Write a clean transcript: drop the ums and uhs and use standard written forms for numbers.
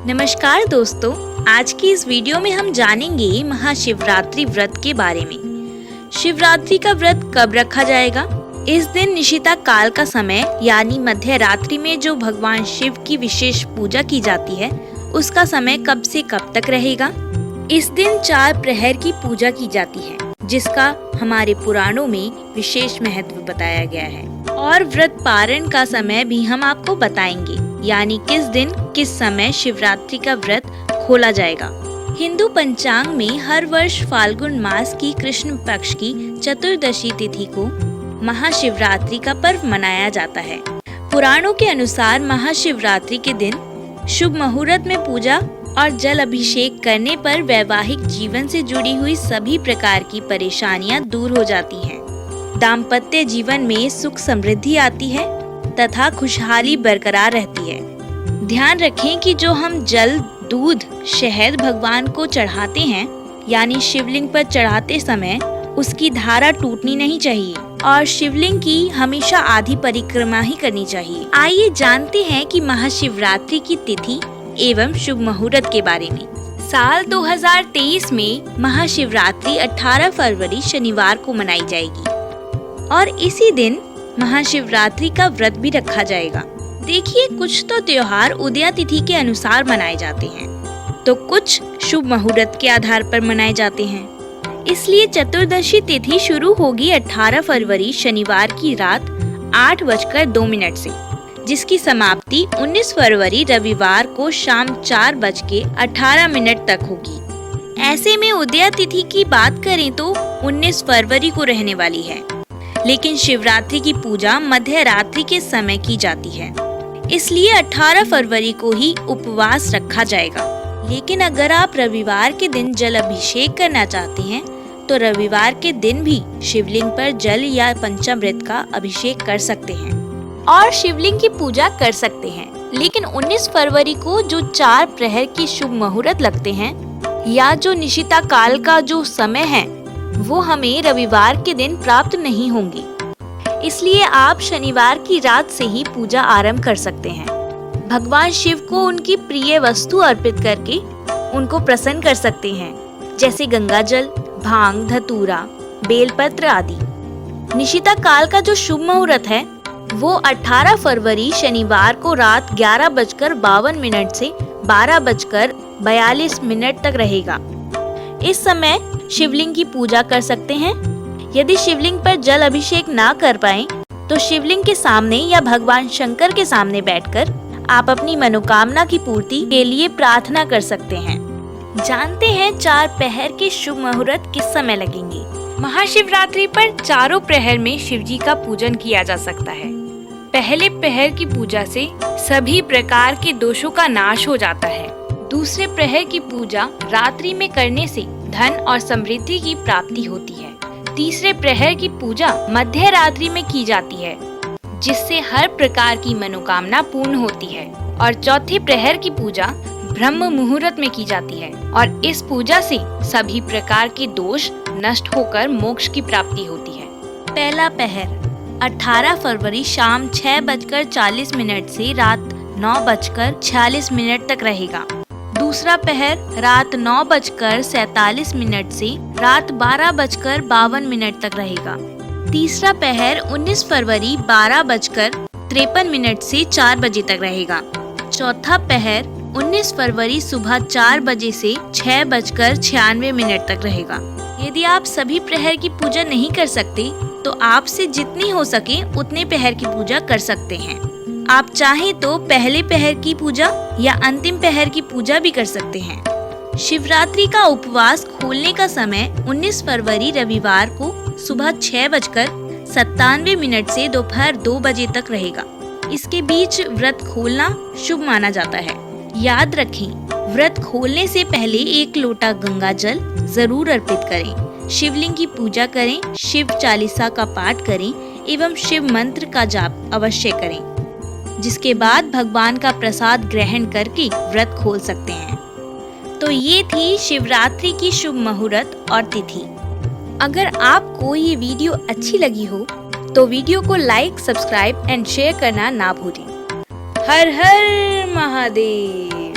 नमस्कार दोस्तों, आज की इस वीडियो में हम जानेंगे महाशिवरात्रि व्रत के बारे में। शिवरात्रि का व्रत कब रखा जाएगा? इस दिन निशिता काल का समय यानी मध्य रात्रि में जो भगवान शिव की विशेष पूजा की जाती है, उसका समय कब से कब तक रहेगा? इस दिन 4 प्रहर की पूजा की जाती है, जिसका हमारे पुराणों में विशेष महत्व बताया गया है। और व्रत पारण का समय भी हम आपको बताएंगे, यानी किस दिन किस समय शिवरात्रि का व्रत खोला जाएगा। हिंदू पंचांग में हर वर्ष फाल्गुन मास की कृष्ण पक्ष की चतुर्दशी तिथि को महाशिवरात्रि का पर्व मनाया जाता है। पुराणों के अनुसार महाशिवरात्रि के दिन शुभ मुहूर्त में पूजा और जल अभिषेक करने पर वैवाहिक जीवन से जुड़ी हुई सभी प्रकार की परेशानियां दूर हो जाती हैं। दाम्पत्य जीवन में सुख समृद्धि आती है तथा खुशहाली बरकरार रहती है। ध्यान रखें कि जो हम जल, दूध, शहद भगवान को चढ़ाते हैं, यानी शिवलिंग पर चढ़ाते समय उसकी धारा टूटनी नहीं चाहिए और शिवलिंग की हमेशा आधी परिक्रमा ही करनी चाहिए। आइए जानते हैं कि महाशिवरात्रि की तिथि एवं शुभ मुहूर्त के बारे में। साल 2023 में महाशिवरात्रि 18 फरवरी शनिवार को मनाई जाएगी और इसी दिन महाशिवरात्रि का व्रत भी रखा जाएगा। देखिए, कुछ तो त्योहार उदया तिथि के अनुसार मनाए जाते हैं, तो कुछ शुभ मुहूर्त के आधार पर मनाए जाते हैं। इसलिए चतुर्दशी तिथि शुरू होगी 18 फरवरी शनिवार की रात 8:02 से, जिसकी समाप्ति 19 फरवरी रविवार को शाम 4:18 तक होगी। ऐसे में उदया तिथि की बात करें तो 19 फरवरी को रहने वाली है, लेकिन शिवरात्रि की पूजा मध्य रात्रि के समय की जाती है, इसलिए 18 फरवरी को ही उपवास रखा जाएगा। लेकिन अगर आप रविवार के दिन जल अभिषेक करना चाहते हैं, तो रविवार के दिन भी शिवलिंग पर जल या पंचामृत का अभिषेक कर सकते हैं और शिवलिंग की पूजा कर सकते हैं। लेकिन 19 फरवरी को जो 4 प्रहर की शुभ मुहूर्त लगते हैं या जो निशिता काल का जो समय है, वो हमें रविवार के दिन प्राप्त नहीं होंगे। इसलिए आप शनिवार की रात से ही पूजा आरंभ कर सकते हैं। भगवान शिव को उनकी प्रिय वस्तु अर्पित करके उनको प्रसन्न कर सकते हैं, जैसे गंगा जल, भांग, धतूरा, बेलपत्र आदि। निशिता काल का जो शुभ मुहूर्त है, वो 18 फरवरी शनिवार को रात 11:52 से 12:42 तक रहेगा। इस समय शिवलिंग की पूजा कर सकते हैं। यदि शिवलिंग पर जल अभिषेक ना कर पाएं, तो शिवलिंग के सामने या भगवान शंकर के सामने बैठकर आप अपनी मनोकामना की पूर्ति के लिए प्रार्थना कर सकते हैं। जानते हैं 4 प्रहर के शुभ मुहूर्त किस समय लगेंगे। महाशिवरात्रि पर चारों प्रहर में शिव जी का पूजन किया जा सकता है। पहले प्रहर की पूजा से सभी प्रकार के दोषों का नाश हो जाता है। दूसरे प्रहर की पूजा रात्रि में करने से धन और समृद्धि की प्राप्ति होती है। तीसरे प्रहर की पूजा मध्य रात्रि में की जाती है, जिससे हर प्रकार की मनोकामना पूर्ण होती है। और चौथे प्रहर की पूजा ब्रह्म मुहूर्त में की जाती है और इस पूजा से सभी प्रकार के दोष नष्ट होकर मोक्ष की प्राप्ति होती है। पहला प्रहर 18 फरवरी शाम 6:40 से रात 9:46 तक रहेगा। दूसरा पहर रात 9:47 से रात 12:52 तक रहेगा। तीसरा पहर 19 फरवरी 12:53 से 4 बजे तक रहेगा। चौथा पहर 19 फरवरी सुबह 4 बजे से 6:96 तक रहेगा। यदि आप सभी प्रहर की पूजा नहीं कर सकते, तो आपसे जितनी हो सके उतने प्रहर की पूजा कर सकते हैं। आप चाहें तो पहले प्रहर की पूजा या अंतिम प्रहर की पूजा भी कर सकते हैं। शिवरात्रि का उपवास खोलने का समय 19 फरवरी रविवार को सुबह 6:97 से दोपहर 2 बजे तक रहेगा। इसके बीच व्रत खोलना शुभ माना जाता है। याद रखें, व्रत खोलने से पहले 1 लोटा गंगा जल जरूर अर्पित करें। शिवलिंग की पूजा करें, शिव चालीसा का पाठ करें एवं शिव मंत्र का जाप अवश्य करें, जिसके बाद भगवान का प्रसाद ग्रहण करके व्रत खोल सकते हैं। तो ये थी शिवरात्रि की शुभ मुहूर्त और तिथि। अगर आपको ये वीडियो अच्छी लगी हो, तो वीडियो को लाइक, सब्सक्राइब एंड शेयर करना ना भूलें। हर हर महादेव।